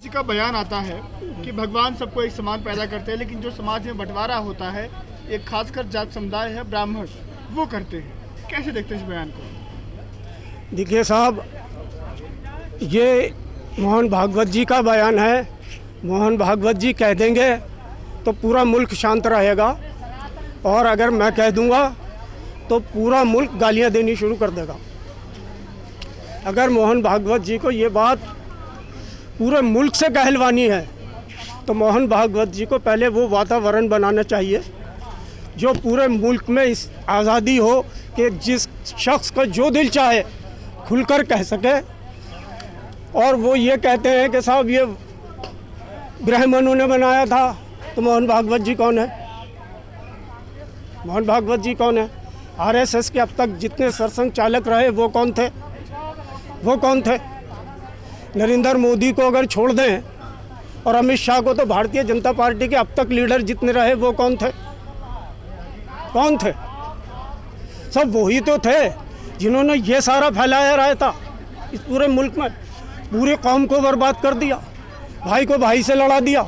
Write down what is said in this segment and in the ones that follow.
जी का बयान आता है कि भगवान सबको एक समान पैदा करते हैं, लेकिन जो समाज में बंटवारा होता है एक खासकर जात समुदाय है ब्राह्मण, वो करते हैं। कैसे देखते हैं इस बयान को? देखिए साहब, ये मोहन भागवत जी का बयान है। मोहन भागवत जी कह देंगे तो पूरा मुल्क शांत रहेगा, और अगर मैं कह दूंगा तो पूरा मुल्क गालियां देनी शुरू कर देगा। अगर मोहन भागवत जी को ये बात पूरे मुल्क से कहलवानी है तो मोहन भागवत जी को पहले वो वातावरण बनाना चाहिए जो पूरे मुल्क में इस आज़ादी हो कि जिस शख्स का जो दिल चाहे खुलकर कह सके। और वो ये कहते हैं कि साहब ये ब्राह्मणों ने बनाया था, तो मोहन भागवत जी कौन है? मोहन भागवत जी कौन है? आरएसएस के अब तक जितने सरसंघ चालक रहे वो कौन थे? वो कौन थे? नरेंद्र मोदी को अगर छोड़ दें और अमित शाह को, तो भारतीय जनता पार्टी के अब तक लीडर जितने रहे वो कौन थे? कौन थे? सब वही तो थे जिन्होंने ये सारा फैलाया रहा था इस पूरे मुल्क में। पूरे कौम को बर्बाद कर दिया, भाई को भाई से लड़ा दिया,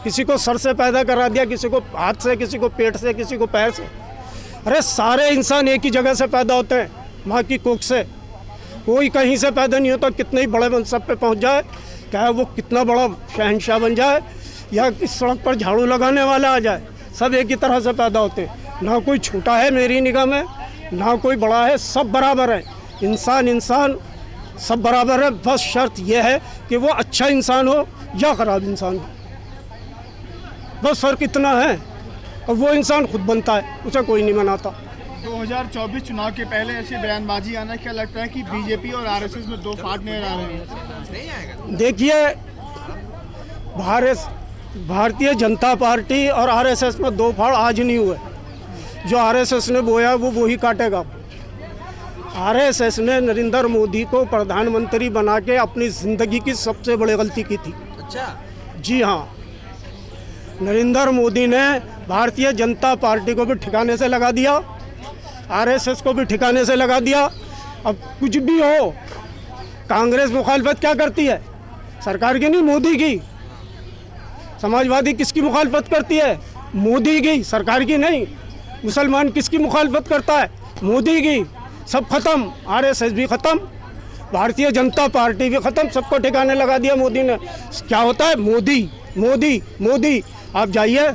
किसी को सर से पैदा करा दिया, किसी को हाथ से, किसी को पेट से, किसी को पैर से। अरे सारे इंसान एक ही जगह से पैदा होते हैं, माँ की कोख से। कोई कहीं से पैदा नहीं होता, कितने ही बड़े मनसब पे पहुंच जाए, चाहे वो कितना बड़ा शहंशाह बन जाए या इस सड़क पर झाड़ू लगाने वाला आ जाए, सब एक ही तरह से पैदा होते हैं। ना कोई छोटा है मेरी निगाह में, ना कोई बड़ा है, सब बराबर है। इंसान सब बराबर है। बस शर्त यह है कि वो अच्छा इंसान हो या ख़राब इंसान हो, बस फ़र्क इतना है। और वो इंसान खुद बनता है, उसे कोई नहीं बनाता। 2024 चुनाव के पहले ऐसी बयानबाजी आना, क्या लगता है कि बीजेपी और आरएसएस में दो फाट नजर आ रहे हैं? देखिए, भारतीय जनता पार्टी और आरएसएस में दो फाड़ आज नहीं हुए। जो आरएसएस ने बोया वो वही काटेगा। आरएसएस ने नरेंद्र मोदी को प्रधानमंत्री बना के अपनी ज़िंदगी की सबसे बड़ी गलती की थी। अच्छा? जी हाँ, नरेंद्र मोदी ने भारतीय जनता पार्टी को भी ठिकाने से लगा दिया, आरएसएस को भी ठिकाने से लगा दिया। अब कुछ भी हो, कांग्रेस मुखालफत क्या करती है? सरकार की नहीं, मोदी की। समाजवादी किसकी मुखालफत करती है? मोदी की, सरकार की नहीं। मुसलमान किसकी मुखालफत करता है? मोदी की। सब खत्म, आरएसएस भी खत्म, भारतीय जनता पार्टी भी खत्म, सबको ठिकाने लगा दिया मोदी ने। क्या होता है? मोदी मोदी मोदी। आप जाइए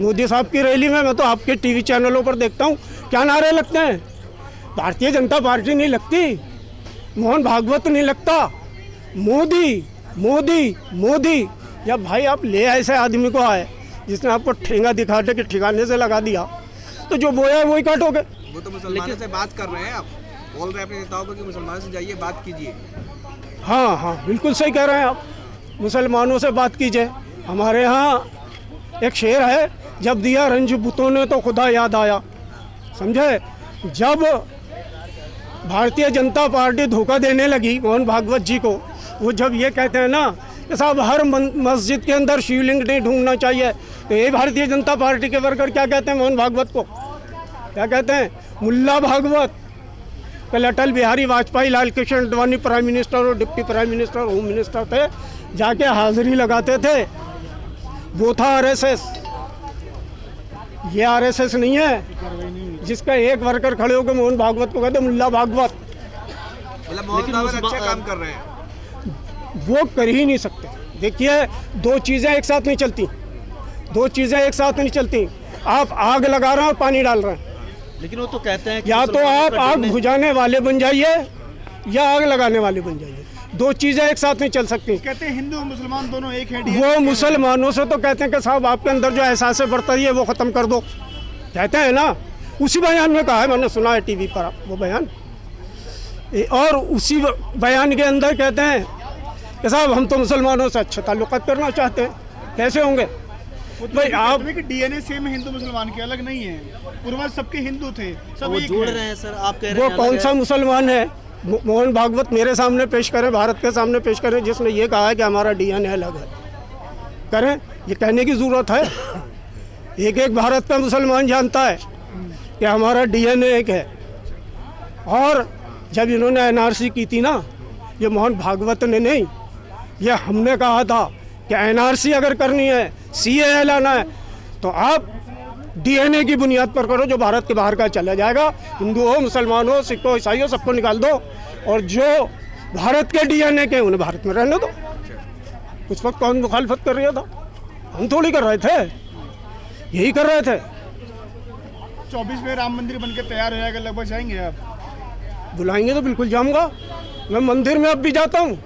मोदी साहब की रैली में, मैं तो आपके टीवी चैनलों पर देखता हूँ, क्या नारे लगते हैं? भारतीय जनता पार्टी नहीं लगती, मोहन भागवत नहीं लगता, मोदी मोदी मोदी। या भाई आप ले ऐसे आदमी को आए जिसने आपको ठेंगा दिखा दे कि ठिकाने से लगा दिया, तो जो बोया है वही काटोगे। वो तो मुसलमानों से बात कर रहे हैं, आप बोल रहे हैं अपने नेताओं को कि मुसलमानों से जाइए बात कीजिए। हाँ, बिल्कुल सही कह रहे हैं आप, मुसलमानों से बात कीजिए। हमारे यहाँ एक शेर है, जब दिया रंज बुतों ने तो खुदा याद आया। समझे? जब भारतीय जनता पार्टी धोखा देने लगी मोहन भागवत जी को, वो जब ये कहते हैं ना कि साहब हर मस्जिद के अंदर शिवलिंग नहीं ढूंढना चाहिए, तो ये भारतीय जनता पार्टी के वर्कर क्या कहते हैं मोहन भागवत को? क्या कहते हैं? मुल्ला भागवत। कल अटल बिहारी वाजपेयी, लाल कृष्ण आडवाणी प्राइम मिनिस्टर और deputy prime minister, home minister थे, जाके हाजिरी लगाते थे, वो था आरएसएस। ये आरएसएस नहीं है जिसका एक वर्कर खड़े होकर मोहन भागवत को कहते मुल्ला भागवत। मोहन भागवत अच्छा काम कर रहे हैं, वो कर ही नहीं सकते। देखिए, दो चीज़ें एक साथ नहीं चलती, दो चीज़ें एक साथ नहीं चलती। आप आग लगा रहे हैं और पानी डाल रहे हैं, लेकिन वो तो कहते हैं कि या तो आप आग बुझाने वाले बन जाइए या आग लगाने वाले बन जाइए, दो चीज़ें एक साथ नहीं चल सकती। कहते हैं हिंदू मुसलमान दोनों एक हैं। वो मुसलमानों से तो कहते हैं कि साहब आपके अंदर जो एहसास बरतरी है वो ख़त्म कर दो, कहते हैं ना। उसी बयान में कहा है, मैंने सुना है टीवी पर वो बयान, और उसी बयान के अंदर कहते हैं कि साहब हम तो मुसलमानों से अच्छे ताल्लुकात करना चाहते हैं। कैसे होंगे भाई? आप डीएनए सेम हिंदू मुसलमान के अलग नहीं है, पूर्वज सबके हिंदू थे, सब वो एक जोड़ हैं। रहे हैं सर, आप कह रहे हैं वो कौन सा मुसलमान है? मोहन भागवत मेरे सामने पेश करें, भारत के सामने पेश करें, जिसने ये कहा है कि हमारा डीएनए अलग है। करें, ये कहने की ज़रूरत है? एक एक भारत का मुसलमान जानता है कि हमारा डीएनए एक है। और जब इन्होंने एनआरसी की थी ना, ये मोहन भागवत ने नहीं, ये हमने कहा था कि एनआरसी अगर करनी है, सीएए लाना है, तो आप डीएनए की बुनियाद पर करो, जो भारत के बाहर का चला जाएगा, हिंदू हो, मुसलमान हो, सिख हो, ईसाई हो, सबको निकाल दो, और जो भारत के डीएनए के उन्हें भारत में रहने दो। उस वक्त कौन मुखालफत कर रहा था? हम थोड़ी कर रहे थे, यही कर रहे थे। 24 में राम मंदिर बनके तैयार हो जाएगा, लगभग जाएंगे आप? बुलाएंगे तो बिल्कुल जाऊंगा। मैं मंदिर में अब भी जाता हूँ,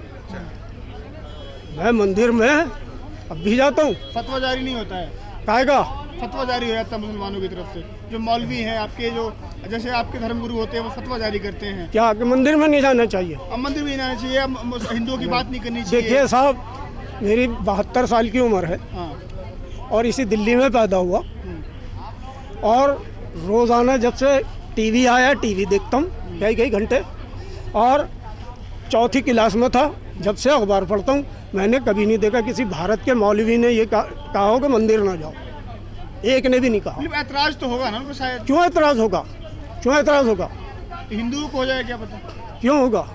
मैं मंदिर में अब भी जाता हूँ। फतवा जारी नहीं होता है? काहेगा? फतवा जारी हो जाता है मुसलमानों की तरफ से, जो मौलवी हैं आपके, जो जैसे आपके धर्मगुरु होते हैं, वो फतवा जारी करते हैं क्या कि मंदिर में नहीं जाना चाहिए? अब मंदिर में नहीं जाना चाहिए, अब हिंदुओं की बात नहीं करनी चाहिए। देखिए साहब, मेरी 72 साल की उम्र है हाँ। और इसी दिल्ली में पैदा हुआ, और रोज़ाना जब से टीवी आया, टीवी देखता हूँ कई घंटे, और चौथी क्लास में था जब से अखबार पढ़ता हूँ। मैंने कभी नहीं देखा किसी भारत के मौलवी ने ये कहा हो कि मंदिर ना जाओ, एक ने भी नहीं कहा। ऐतराज तो होगा ना उनको शायद? क्यों ऐतराज़ होगा? क्यों ऐतराज़ होगा? हिंदुओं को हो जाएगा, क्या पता क्यों होगा?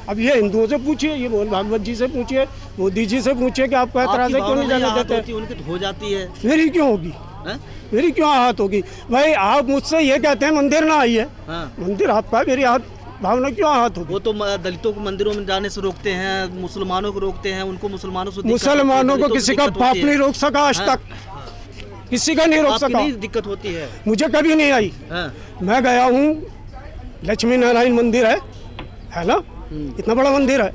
अब ये हिंदुओं से पूछिए, ये मोहन भागवत जी से पूछिए, मोदी जी से पूछिए कि आपको ऐतराज़ है, क्यों नहीं जाने देते? उनकी तो हो जाती है। मेरी क्यों होगी? मेरी क्यों आहत होगी? भाई आप मुझसे ये कहते हैं मंदिर ना आइए, मंदिर आपका, मेरी आहत भावना क्यों आहत होगी? वो तो दलितों को मंदिरों में जाने से रोकते हैं, मुसलमानों को रोकते हैं, उनको मुसलमानों से मुसलमानों को किसी का बाप नहीं रोक सका आज तक, किसी का नहीं रोक सका। दिक्कत होती है, मुझे कभी नहीं आई। मैं गया हूँ, लक्ष्मी नारायण मंदिर है ना, इतना बड़ा मंदिर है,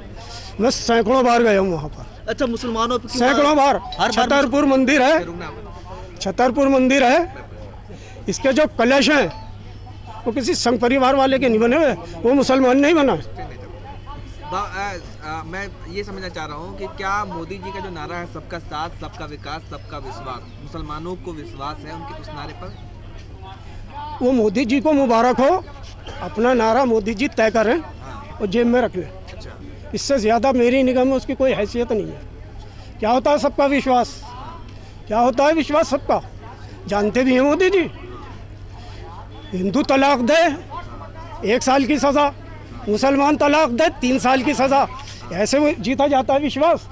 मैं सैकड़ों बार गया हूँ वहाँ पर। अच्छा, मुसलमानों पर सैकड़ों बार। छतरपुर मंदिर है, छतरपुर मंदिर है, इसके जो कलश हैं वो किसी संघ परिवार वाले के नहीं बने हुए, वो मुसलमान नहीं बना। मैं ये समझना चाह रहा हूँ कि क्या मोदी जी का जो नारा है, सबका साथ, सबका विकास, सबका विश्वास, मुसलमानों को विश्वास है उनके उस नारे पर? वो मोदी जी को मुबारक हो, अपना नारा मोदी जी तय करें और जेब में रख लें। इससे ज़्यादा मेरी निगाह में उसकी कोई हैसियत नहीं है। क्या होता है सबका विश्वास? क्या होता है विश्वास सबका? जानते भी हैं मोदी जी। हिंदू तलाक दे 1 साल की सज़ा, मुसलमान तलाक दे 3 साल की सज़ा, ऐसे वो जीता जाता है विश्वास।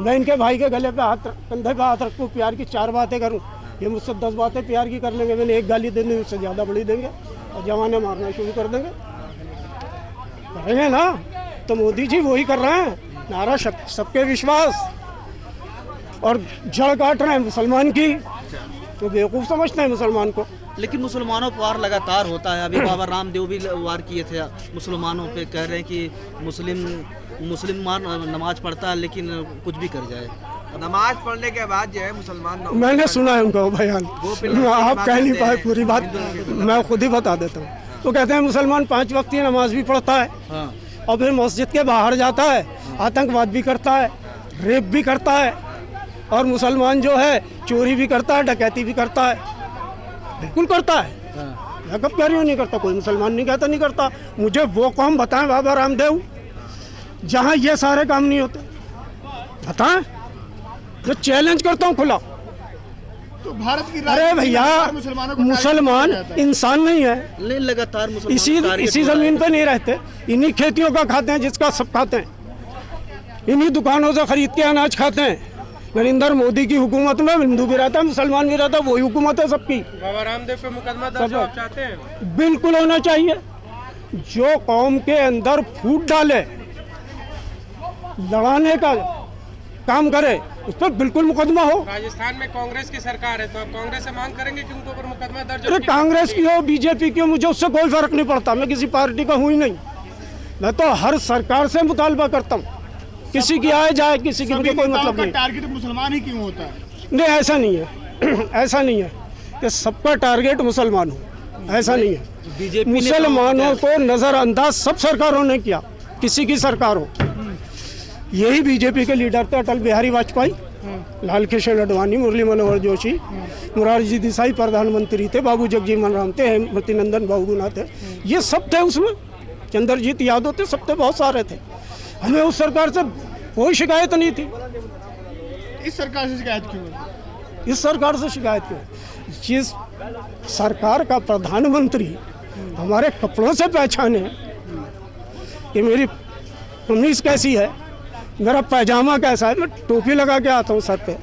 मैं इनके भाई के गले पे हाथ, कंधे पे हाथ रखूँ, प्यार की 4 बातें करूँ, ये मुझसे 10 बातें प्यार की कर लेंगे, मैंने एक गाली देनी उससे ज़्यादा बड़ी देंगे और जवाने मारना शुरू कर देंगे, करेंगे ना। तो मोदी जी वही कर रहे हैं, नारा सबके विश्वास, और जड़ काट रहे हैं मुसलमान की। तो बेवकूफ़ समझते हैं मुसलमान को। लेकिन मुसलमानों पर वार लगातार होता है। अभी बाबा रामदेव भी वार किए थे मुसलमानों पे, कह रहे हैं कि मुसलमान नमाज पढ़ता है लेकिन कुछ भी कर जाए। नमाज पढ़ने के बाद जो है मुसलमान, मैंने सुना है उनका बयान, आप कह नहीं पाए पूरी बात, मैं खुद ही बता देता हूँ। तो कहते हैं मुसलमान 5 वक्त की नमाज भी पढ़ता है और फिर मस्जिद के बाहर जाता है, आतंकवाद भी करता है, रेप भी करता है, और मुसलमान जो है चोरी भी करता है, डकैती भी करता है। बिल्कुल करता है, मैं कब कह रही हूँ नहीं करता, कोई मुसलमान नहीं कहता नहीं करता। मुझे वो कौम बताएं बाबा रामदेव जहाँ ये सारे काम नहीं होते, बताएं, जो चैलेंज करता हूँ खुला। तो भारत की अरे भैया, मुसलमान इंसान नहीं है, लगातार इसी जमीन पे नहीं रहते, इन्हीं खेतियों का खाते हैं जिसका सब खाते हैं, इन्हीं दुकानों से खरीद के अनाज खाते हैं। नरेंद्र मोदी की हुकूमत में हिंदू भी रहता है, मुसलमान भी रहता है, वही हुकूमत है सबकी। बाबा रामदेव पे मुकदमा दर्ज आप चाहते हैं? बिल्कुल होना चाहिए। जो कौम के अंदर फूट डाले, लड़ाने का काम करे, उस पर बिल्कुल मुकदमा हो। राजस्थान में कांग्रेस की सरकार है, तो आप कांग्रेस से मांग करेंगे कि उनके ऊपर मुकदमा दर्ज? अरे कांग्रेस की हो, बीजेपी की हो, मुझे उससे कोई फर्क नहीं पड़ता, मैं किसी पार्टी का हूँ ही नहीं। मैं तो हर सरकार से मुतालबा करता हूँ, किसी की आए जाए, किसी की मुझे कोई मतलब नहीं। टारगेट मुसलमान ही क्यों होता है? नहीं, ऐसा नहीं है ऐसा नहीं है कि सबका टारगेट मुसलमान हो, ऐसा नहीं है। मुसलमानों को नज़रअंदाज सब सरकारों ने किया, किसी की सरकार हो। यही बीजेपी के लीडर थे अटल बिहारी वाजपेयी, लाल कृष्ण आडवाणी, मुरली मनोहर जोशी, मोरारजी देसाई प्रधानमंत्री थे, बाबू जगजीवन राम थे, हेमवती नंदन बहुगुणा थे, ये सब थे उसमें, चंद्रजीत यादव थे, सब थे, बहुत सारे थे। हमें उस सरकार से कोई शिकायत नहीं थी। इस सरकार से शिकायत क्यों? इस सरकार से शिकायत क्यों? जिस सरकार का प्रधानमंत्री हमारे कपड़ों से पहचाने कि मेरी कमीज कैसी है, मेरा पैजामा कैसा है, मैं टोपी लगा के आता हूँ सर पे,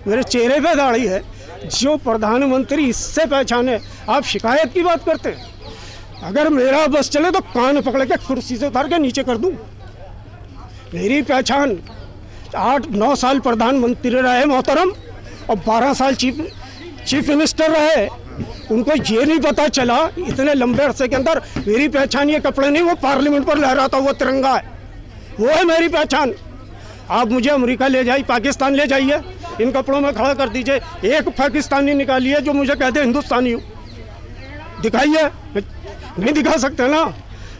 मेरे चेहरे पे दाढ़ी है। जो प्रधानमंत्री इससे पहचाने, आप शिकायत की बात करते हैं। अगर मेरा बस चले तो कान पकड़ के कुर्सी से उतार के नीचे कर दूं। मेरी पहचान 8-9 साल प्रधानमंत्री रहे मोहतरम, और 12 साल चीफ मिनिस्टर रहे। उनको ये नहीं पता चला इतने लंबे अरसे के अंदर मेरी पहचान ये कपड़े नहीं, वो पार्लियामेंट पर लहराता हुआ तिरंगा है, वो है मेरी पहचान। आप मुझे अमेरिका ले जाइए, पाकिस्तान ले जाइए, इन कपड़ों में खड़ा कर दीजिए, एक पाकिस्तानी निकालिए जो मुझे कहते हिंदुस्तानी हूँ, दिखाइए। नहीं दिखा सकते ना,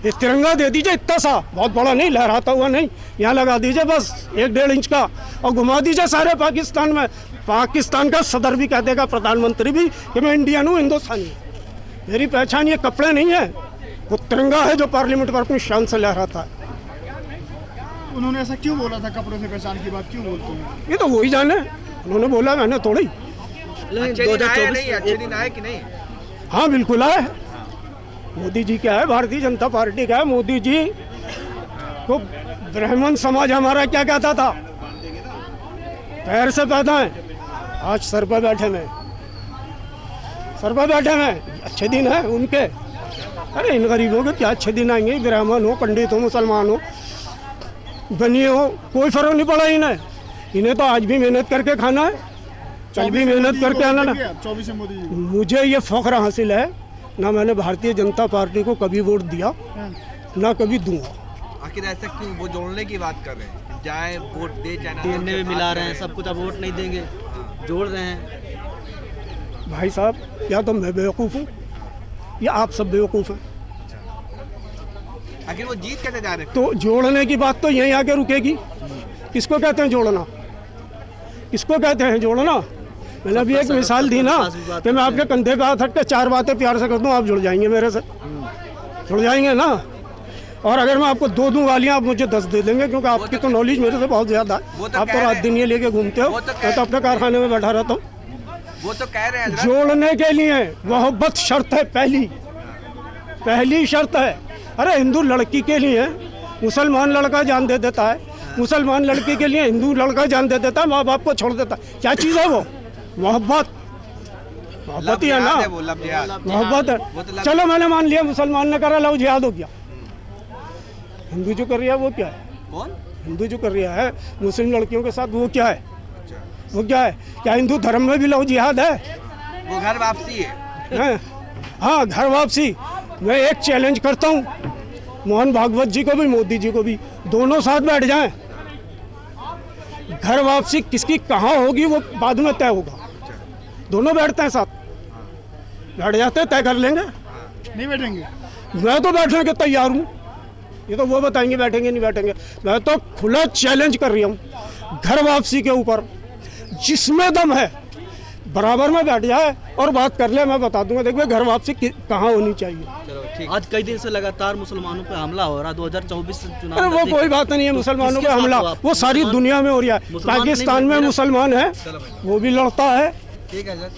इस तिरंगा दे दीजिए इतना सा, बहुत बड़ा नहीं, लहराता हुआ नहीं, यहाँ लगा दीजिए बस 1-1.5 इंच का, और घुमा दीजिए सारे पाकिस्तान में। पाकिस्तान का सदर भी कह देगा, प्रधानमंत्री भी, कि मैं इंडियन हूँ, हिंदुस्तानी हूँ। मेरी पहचान ये कपड़े नहीं है, वो तिरंगा है जो पार्लियामेंट पर अपनी शान से लहराता है। उन्होंने ऐसा क्यों बोला था, कपड़ों से पहचान की बात क्यों बोलते हैं? ये तो वही जाने, उन्होंने बोला, मैंने थोड़ी। अच्छे दिन आए नहीं, अच्छे दिन आए कि नहीं? हाँ बिल्कुल आए। मोदी जी क्या है, भारतीय जनता पार्टी का है। मोदी जी को ब्राह्मण समाज हमारा क्या कहता था, पैर से पैदा है, आज सर पर बैठे में, सर पर बैठे में। अच्छे दिन है उनके। अरे इन गरीबों के क्या अच्छे दिन आएंगे, ब्राह्मण हो, पंडित हो, मुसलमान हो, बनिए हो, कोई फर्क नहीं पड़ा इन्हें। इन्हें तो आज भी मेहनत करके खाना है, कल भी मेहनत करके आना ना। 24 से मोदी जी, मुझे ये फख्र हासिल है, ना मैंने भारतीय जनता पार्टी को कभी वोट दिया, ना कभी दूंगा। आखिर ऐसा क्यों? वो जोड़ने की बात कर रहे हैं, जाए वोट दे, चाहे ना देने में मिला रहे हैं सब कुछ, अब वोट नहीं देंगे, जोड़ रहे हैं। भाई साहब, या तो मैं बेवकूफ़ हूँ या आप सब बेवकूफ़ हैं। आखिर वो जीत कैसे जा रहे हैं? तो जोड़ने की बात तो यहीं आके रुकेगी। किसको कहते हैं जोड़ना, किसको कहते हैं जोड़ना? मैंने अभी एक मिसाल दी ना, कि मैं आपके कंधे पे हाथ रख के 4 बातें प्यार से कर दूं, आप जुड़ जाएंगे मेरे से, जुड़ जाएंगे ना। और अगर मैं आपको 2 दूं गालियां, आप मुझे 10 दे देंगे, क्योंकि आपकी तो नॉलेज मेरे से बहुत ज़्यादा है। आप तो रात दिन ये लेके घूमते हो, मैं तो अपने कारखाने में बैठा रहता हूँ। वो तो कह रहे हैं जोड़ने के लिए मोहब्बत शर्त है, पहली शर्त है। अरे हिंदू लड़की के लिए मुसलमान लड़का जान दे देता है, मुसलमान लड़की के लिए हिंदू लड़का जान दे देता है, माँ बाप को छोड़ देता है। क्या चीज़ है वो? मोहब्बत ही है ना, मोहब्बत है। चलो मैंने मान लिया मुसलमान ने करा, लो जिहाद हो गया। हिंदू जो कर रहा है वो क्या है? कौन? हिंदू जो कर रहा है मुस्लिम लड़कियों के साथ, वो क्या है? वो क्या है? क्या हिंदू धर्म में भी लो जिहाद है? वो घर वापसी है। हाँ, घर वापसी। मैं एक चैलेंज करता हूँ, मोहन भागवत जी को भी, मोदी जी को भी, दोनों साथ बैठ जाएं। घर वापसी किसकी कहाँ होगी वो बाद में तय होगा। दोनों बैठते हैं साथ, बैठ जाते हैं, तय कर लेंगे। नहीं बैठेंगे? मैं तो बैठने के तैयार हूँ, ये तो वो बताएंगे बैठेंगे नहीं बैठेंगे। मैं तो खुला चैलेंज कर रही हूँ घर वापसी के ऊपर। जिसमें दम है बराबर में बैठ जाए और बात कर ले, मैं बता दूंगा। देखिए घर वापसी कहाँ होनी चाहिए। चलो ठीक। आज कई दिन से लगातार मुसलमानों पे हमला हो रहा, 2024 चुनाव। अरे वो कोई बात नहीं है, मुसलमानों पे हमला वो सारी दुनिया में हो रहा है। पाकिस्तान में मुसलमान है, वो भी लड़ता है। ठीक है सर।